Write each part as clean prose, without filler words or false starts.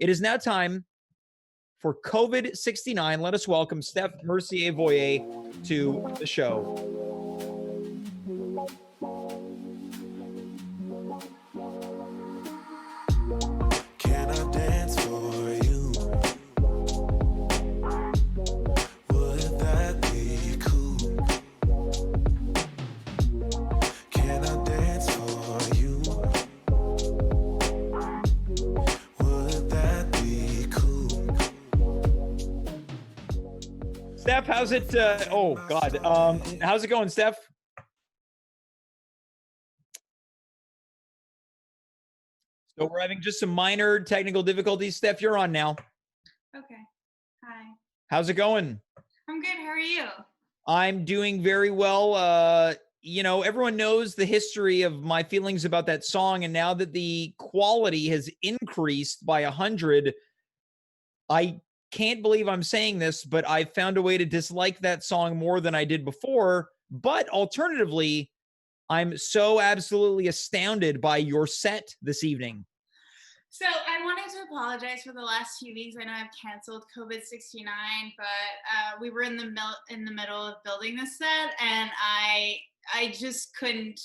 It is now time for COVID-69. Let us welcome Steph Mercier Voyer to the show. Can I dance for you? Would that be cool? Can I dance for you? Would that be cool? Steph, how's it? Oh God, how's it going, Steph? So we're having just some minor technical difficulties. Steph, you're on now. Okay. Hi. How's it going? I'm good. How are you? I'm doing very well. Everyone knows the history of my feelings about that song, and now that the quality has increased by 100, I can't believe I'm saying this, but I found a way to dislike that song more than I did before. But alternatively, I'm so absolutely astounded by your set this evening. So I wanted to apologize for the last few weeks. I know I've canceled COVID-69, but we were in the middle of building this set, and I just couldn't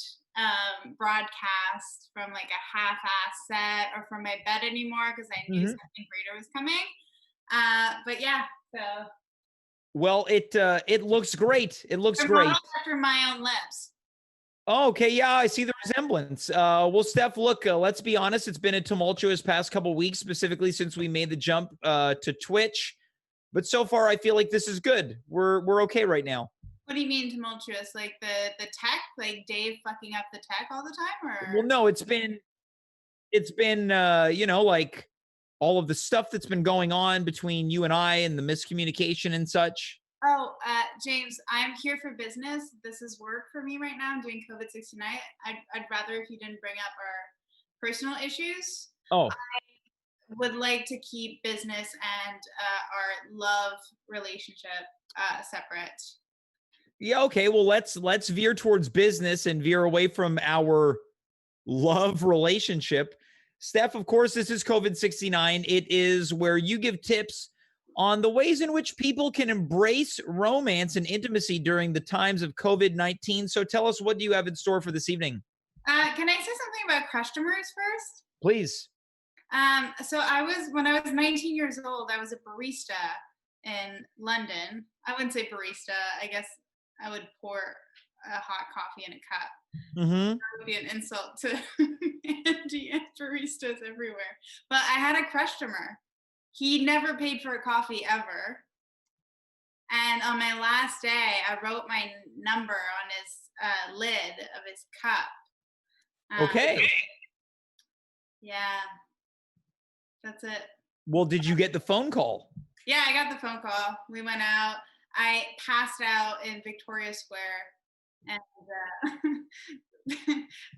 broadcast from like a half-ass set or from my bed anymore because I knew something greater was coming. But yeah, so. Well, it looks great. It looks I'm great. modeled after my own lips. Oh, okay, yeah, I see the resemblance. Well, Steph, look, let's be honest. It's been a tumultuous past couple weeks, specifically since we made the jump to Twitch. But so far, I feel like this is good. We're okay right now. What do you mean tumultuous? Like the tech, like Dave fucking up the tech all the time, or? Well, no, it's been like all of the stuff that's been going on between you and I and the miscommunication and such. Oh, James, I'm here for business. This is work for me right now. I'm doing COVID-69. I'd rather if you didn't bring up our personal issues. Oh, I would like to keep business and our love relationship separate. yeah, okay. Well, let's veer towards business and veer away from our love relationship. Steph, of course, this is COVID-69. It is where you give tips on the ways in which people can embrace romance and intimacy during the times of COVID-19. So tell us, what do you have in store for this evening? Can I say something about customers first? Please. So when I was 19 years old, I was a barista in London. I wouldn't say barista. I guess I would pour a hot coffee in a cup. That would be an insult to Andy and baristas everywhere. But I had a customer. He never paid for a coffee ever. And on my last day, I wrote my number on his lid of his cup. Okay. Yeah. That's it. Well, did you get the phone call? Yeah, I got the phone call. We went out. I passed out in Victoria Square. And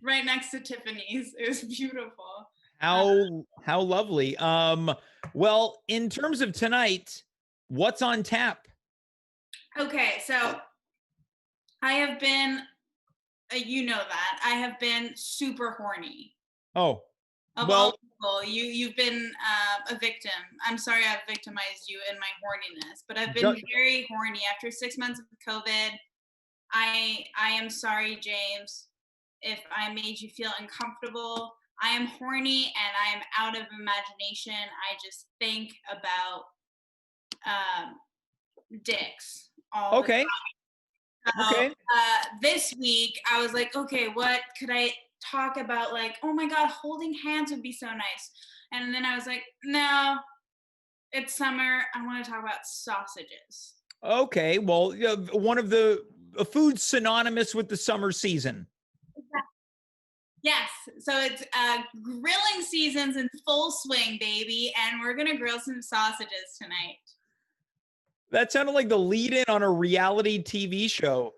right next to Tiffany's. It was beautiful. How lovely. Well, in terms of tonight, what's on tap? Okay, so I have been, you know that I have been super horny. Oh, Of all people, you've been a victim. I'm sorry I've victimized you in my horniness, but I've been very horny after 6 months of COVID. I am sorry, James, if I made you feel uncomfortable. I am horny and I am out of imagination. I just think about dicks all the time. Okay. This week, I was like, okay, what could I talk about? Like, oh my God, holding hands would be so nice. And then I was like, no, it's summer. I want to talk about sausages. Okay. Well, one of the foods synonymous with the summer season. Yes. So it's grilling season's in full swing, baby. And we're going to grill some sausages tonight. That sounded like the lead-in on a reality TV show.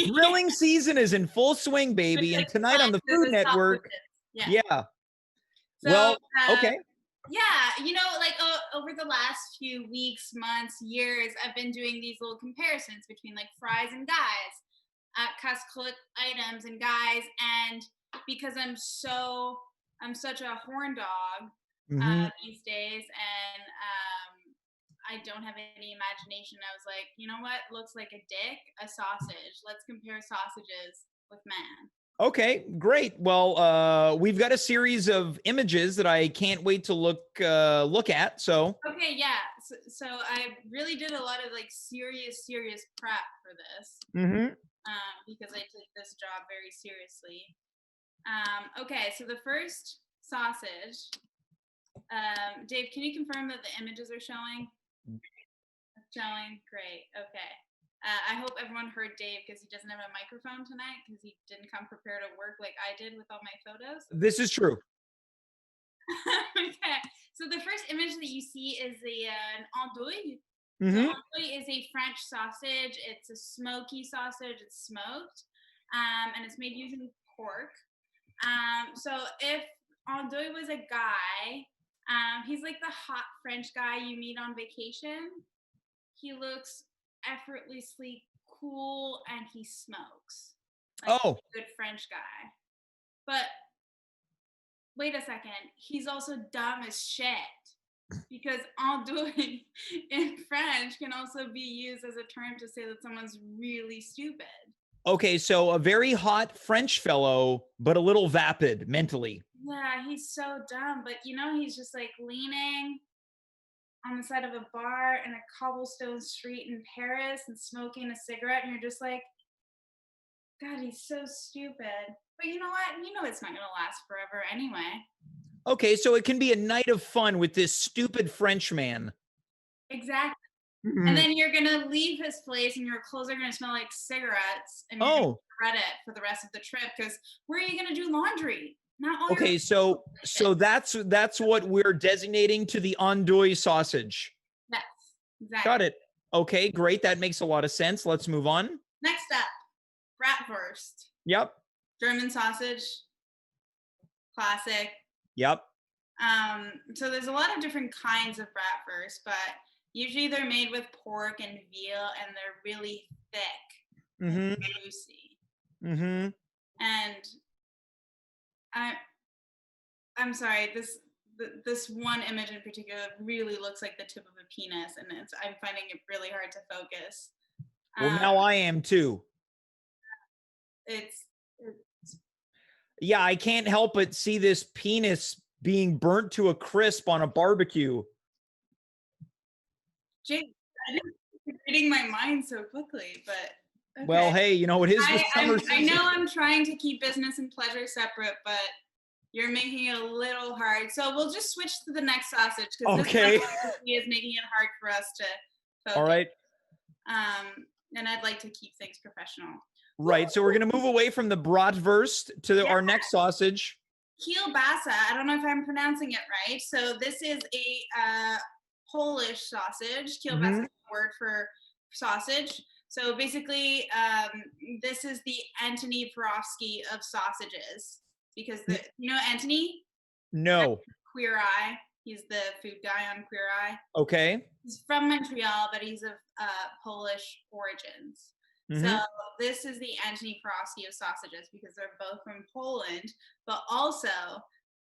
Grilling season is in full swing, baby. And tonight on the Food Network. Yeah. So, well, okay. Yeah. Like over the last few weeks, months, years, I've been doing these little comparisons between like fries and guys, cost items and guys. And because I'm such a horn dog, Mhm. these days, and I don't have any imagination. I was like, you know what? Looks like a dick, a sausage. Let's compare sausages with man. Okay, great. Well, we've got a series of images that I can't wait to look at. So, Okay, yeah. So I really did a lot of like serious prep for this mhm. because I take this job very seriously. Okay, so the first sausage. Dave, can you confirm that the images are showing? Showing? Great. Okay. I hope everyone heard Dave because he doesn't have a microphone tonight because he didn't come prepared to work like I did with all my photos. This is true. Okay. So the first image that you see is an andouille. So Mhm. andouille is a French sausage. It's a smoky sausage. It's smoked, and it's made using pork. So if andouille was a guy, he's like the hot French guy you meet on vacation. He looks effortlessly cool and he smokes. Like Oh, a good French guy. But wait a second, he's also dumb as shit. Because andouille in French can also be used as a term to say that someone's really stupid. okay. So a very hot French fellow, but a little vapid mentally. Yeah, he's so dumb. But you know, he's just like leaning on the side of a bar in a cobblestone street in Paris and smoking a cigarette, and you're just like, God, he's so stupid. But you know what? You know it's not gonna last forever anyway. Okay, so it can be a night of fun with this stupid French man. Exactly. And Mhm. then you're gonna leave his place and your clothes are gonna smell like cigarettes and you're gonna Oh, regret it for the rest of the trip because where are you gonna do laundry? Not all your okay. So dishes. that's what we're designating to the andouille sausage. Yes, Got exactly. it. Okay, great. That makes a lot of sense. Let's move on. Next up, bratwurst. Yep. German sausage, classic. Yep. So there's a lot of different kinds of bratwurst, but usually they're made with pork and veal, and they're really thick and Mhm. juicy. Mhm. And I, I'm sorry, this one image in particular really looks like the tip of a penis, and I'm finding it really hard to focus. Well, Um, now I am too. it's Yeah, I can't help but see this penis being burnt to a crisp on a barbecue. Jake. I didn't think you're reading my mind so quickly, but okay. Well, hey, it is the summer I know season. I'm trying to keep business and pleasure separate, but you're making it a little hard. So we'll just switch to the next sausage because this one Okay. obviously is making it hard for us to All focus. right. And I'd like to keep things professional. Right. So we're going to move away from the bratwurst to Yeah. our next sausage. Kielbasa. I don't know if I'm pronouncing it right. So this is a Polish sausage. Kielbasa Mhm. is a word for sausage. So basically, this is the Antony Porofsky of sausages because you know Antony, No. Queer Eye. He's the food guy on Queer Eye. Okay. He's from Montreal, but he's of Polish origins. So Mhm. this is the Antony Porofsky of sausages because they're both from Poland, but also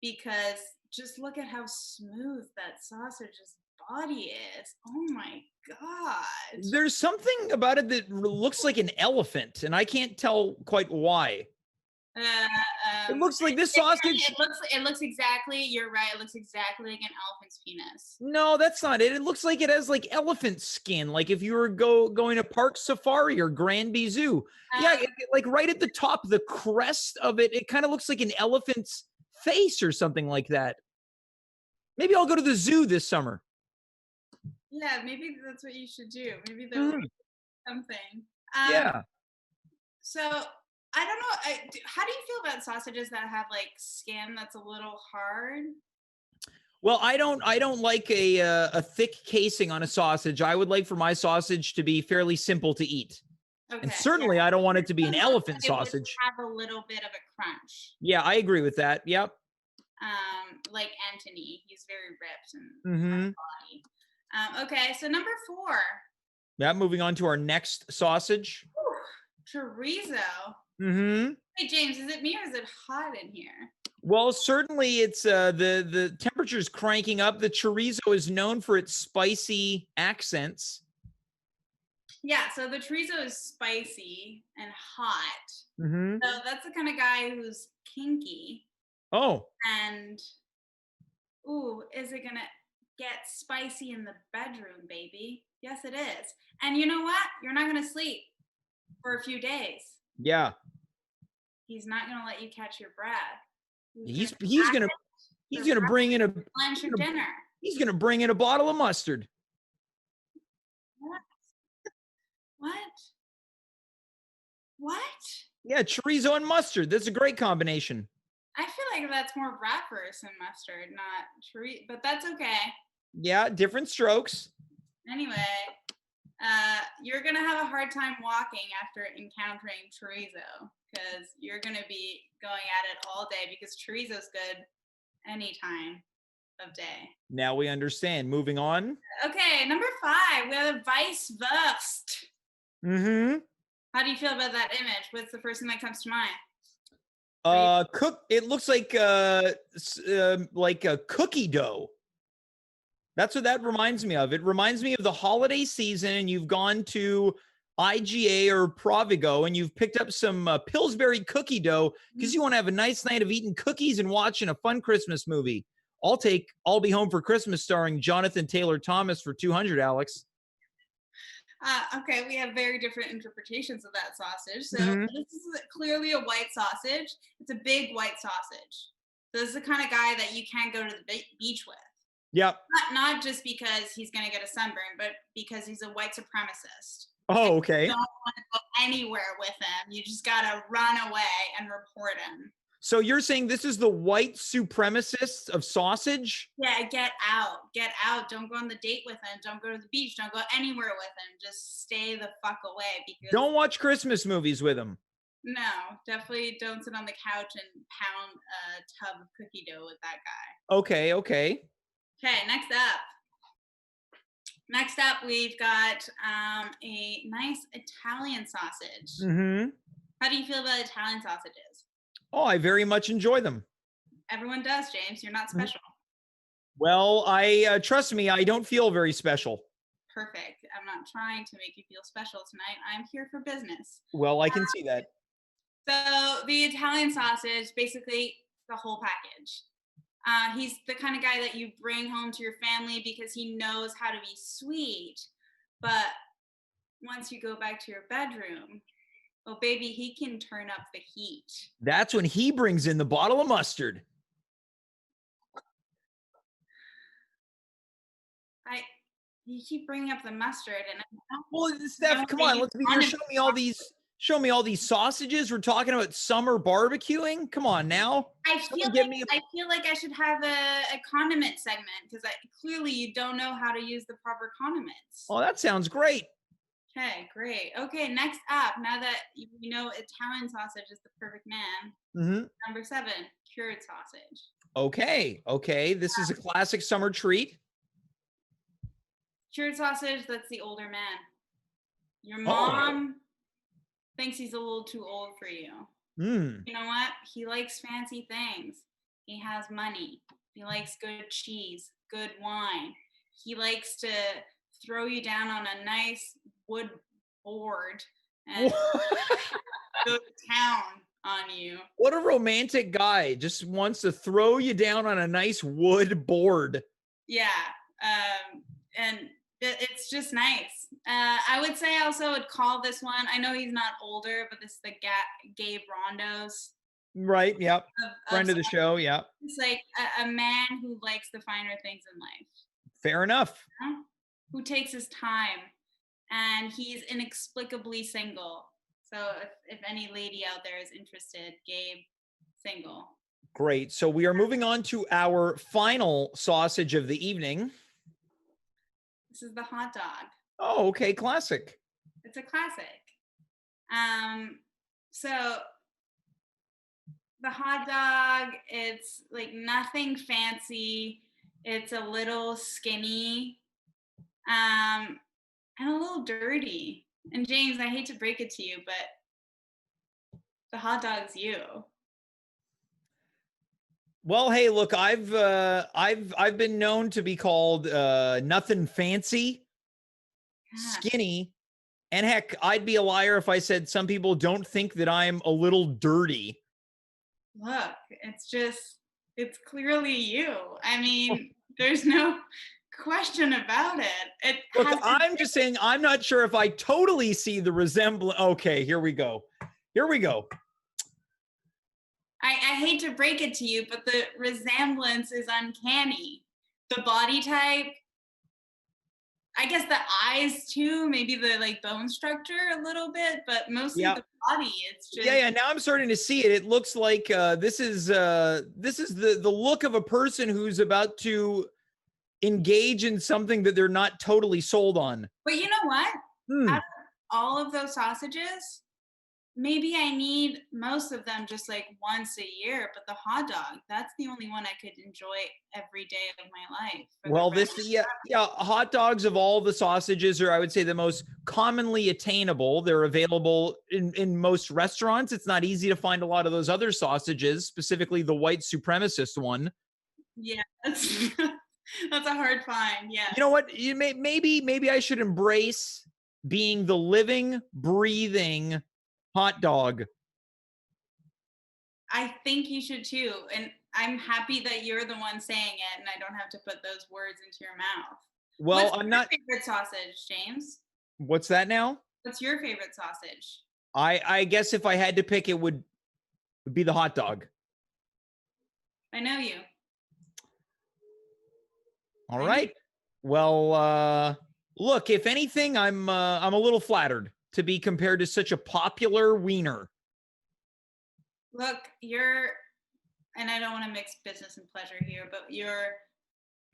because just look at how smooth that sausage's body is. Oh my god. There's something about it that looks like an elephant, and I can't tell quite why. Uh, It um, looks like this it, sausage. it looks exactly. You're right. It looks exactly like an elephant's penis. No, that's not it. It looks like it has like elephant skin, like if you were going to Park Safari or Granby Zoo. Yeah, Um, like right at the top, the crest of it, it kind of looks like an elephant's face or something like that. Maybe I'll go to the zoo this summer. yeah, maybe that's what you should do. Maybe there will Mhm. be something. Um, Yeah. so I don't know. How do you feel about sausages that have like skin that's a little hard? Well, I don't like a thick casing on a sausage. I would like for my sausage to be fairly simple to eat. And Okay, yeah. certainly I don't want it to be It an looks elephant like it would sausage. have a little bit of a crunch. Yeah, I agree with that. Yep. Like Anthony, he's very ripped and Mhm. body. Okay, so number 4, Yeah, moving on to our next sausage. Whew, chorizo. Mhm. Hey James, is it me or is it hot in here? Well, certainly it's the temperature's cranking up. The chorizo is known for its spicy accents. Yeah, so the chorizo is spicy and hot. Mm-hmm. So that's the kind of guy who's kinky. Oh, And ooh, is it gonna get spicy in the bedroom, baby? Yes, it is. And you know what? You're not gonna sleep for a few days. yeah. He's not gonna let you catch your breath. He's He's gonna he's pack gonna it he's for gonna bring in a lunch he's or gonna, dinner. he's gonna bring in a bottle of mustard. What? What? What? Yeah, chorizo and mustard. That's a great combination. I feel like that's more bratwurst than mustard, not chorizo, but that's okay. Yeah, different strokes. Anyway, you're gonna have a hard time walking after encountering chorizo because you're gonna be going at it all day because chorizo's good any time of day. Now we understand. Moving on. Okay, number 5, we have a Vice Wurst. Mm-hmm. How do you feel about that image? What's the first thing that comes to mind? Cook. It looks like a cookie dough. That's what that reminds me of. It reminds me of the holiday season, and you've gone to IGA or Provigo, and you've picked up some Pillsbury cookie dough because you want to have a nice night of eating cookies and watching a fun Christmas movie. I'll Be Home for Christmas, starring Jonathan Taylor Thomas for 200, Alex. Okay, we have very different interpretations of that sausage. So Mhm. this is clearly a white sausage. It's a big white sausage. So this is the kind of guy that you can't go to the beach with. Yep. Not just because he's going to get a sunburn, but because he's a white supremacist. Oh, okay. You don't want to go anywhere with him. You just got to run away and report him. So you're saying this is the white supremacists of sausage? Yeah, get out. Get out. Don't go on the date with him. Don't go to the beach. Don't go anywhere with him. Just stay the fuck away. Because Don't watch Christmas movies with him. no, definitely don't sit on the couch and pound a tub of cookie dough with that guy. Okay. Okay, next up. Next up, we've got a nice Italian sausage. Mm-hmm. How do you feel about Italian sausages? Oh, I very much enjoy them. Everyone does, James. You're not special. Well, trust me, I don't feel very special. Perfect. I'm not trying to make you feel special tonight. I'm here for business. Well, I can see that. So the Italian sausage, basically the whole package. He's the kind of guy that you bring home to your family because he knows how to be sweet. But once you go back to your bedroom, oh baby, he can turn up the heat. That's when he brings in the bottle of mustard. You keep bringing up the mustard, and Well, Steph, come on, let's be here. Show me all these sausages. We're talking about summer barbecuing. Come on now. I feel like I should have a condiment segment because clearly you don't know how to use the proper condiments. Oh, that sounds great. Okay, great. Okay, next up, now that you know Italian sausage is the perfect man, Mm-hmm. number 7, cured sausage. Okay. This is a classic summer treat. Cured sausage, that's the older man. Your mom thinks he's a little too old for you. Mm. You know what? He likes fancy things. He has money. He likes good cheese, good wine. He likes to throw you down on a nice wood board and go to town on you. What a romantic guy. Just wants to throw you down on a nice wood board. Yeah. And it's just nice. I would say I also would call this one, I know he's not older, but this is the Gabe Rondo's. Right. Yep. Friend of the show. Yeah. It's like a man who likes the finer things in life. Fair enough. You know? Who takes his time. And he's inexplicably single. So if any lady out there is interested, Gabe, single. Great. So we are moving on to our final sausage of the evening. This is the hot dog. Oh, okay. Classic. It's a classic. So the hot dog, it's like nothing fancy. It's a little skinny, and a little dirty. And James, I hate to break it to you, but the hot dog's you. Well, hey, look, I've been known to be called nothing fancy, Gosh, skinny, and heck, I'd be a liar if I said some people don't think that I'm a little dirty. look, it's clearly you. I mean, there's no question about it. It Look, has to. I'm just saying I'm not sure if I totally see the resemblance. Okay, here we go. Here we go. I hate to break it to you, but the resemblance is uncanny. The body type, I guess the eyes too, maybe the like bone structure a little bit, but mostly Yeah. the body. It's just Yeah, now I'm starting to see it. It looks like this is the look of a person who's about to engage in something that they're not totally sold on. But you know what? Hmm. Out of all of those sausages, maybe I need most of them just like once a year, but the hot dog, that's the only one I could enjoy every day of my life for the Well, rest. yeah, hot dogs of all the sausages are, I would say, the most commonly attainable. They're available in most restaurants. It's not easy to find a lot of those other sausages, specifically the white supremacist one. Yeah, that's that's a hard find. Yes. You know what? Maybe I should embrace being the living, breathing hot dog. I think you should too. And I'm happy that you're the one saying it and I don't have to put those words into your mouth. Well, What's I'm your not. favorite sausage, James? What's that now? What's your favorite sausage? I guess if I had to pick, it would be the hot dog. I know you. All I know right. Well, look, if anything, I'm a little flattered to be compared to such a popular wiener. Look, and I don't want to mix business and pleasure here, but you're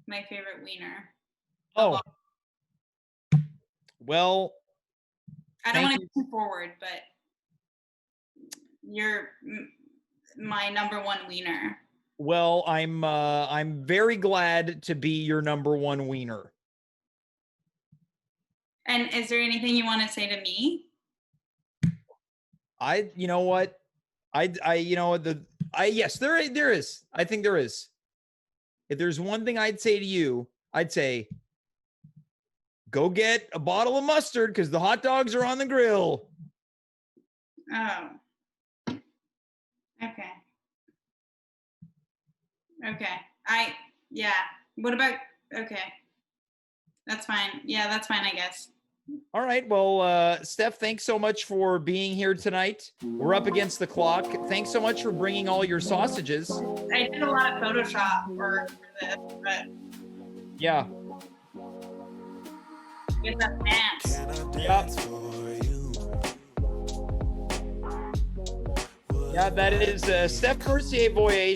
my favorite wiener. Oh, well, I don't thank want you. to move forward, but you're my number one wiener. Well, I'm very glad to be your number one wiener. And is there anything you want to say to me? You know what? You know, yes, there is. I think there is. If there's one thing I'd say to you, I'd say, go get a bottle of mustard because the hot dogs are on the grill. Oh. Okay. Okay. Yeah. What about, okay. That's fine. Yeah, that's fine, I guess. All right. Well, Steph, thanks so much for being here tonight. We're up against the clock. Thanks so much for bringing all your sausages. I did a lot of Photoshop work for this, but Yeah. get that dance. Can I Yep. dance for you? Yeah, that is Steph Mercier Voyer.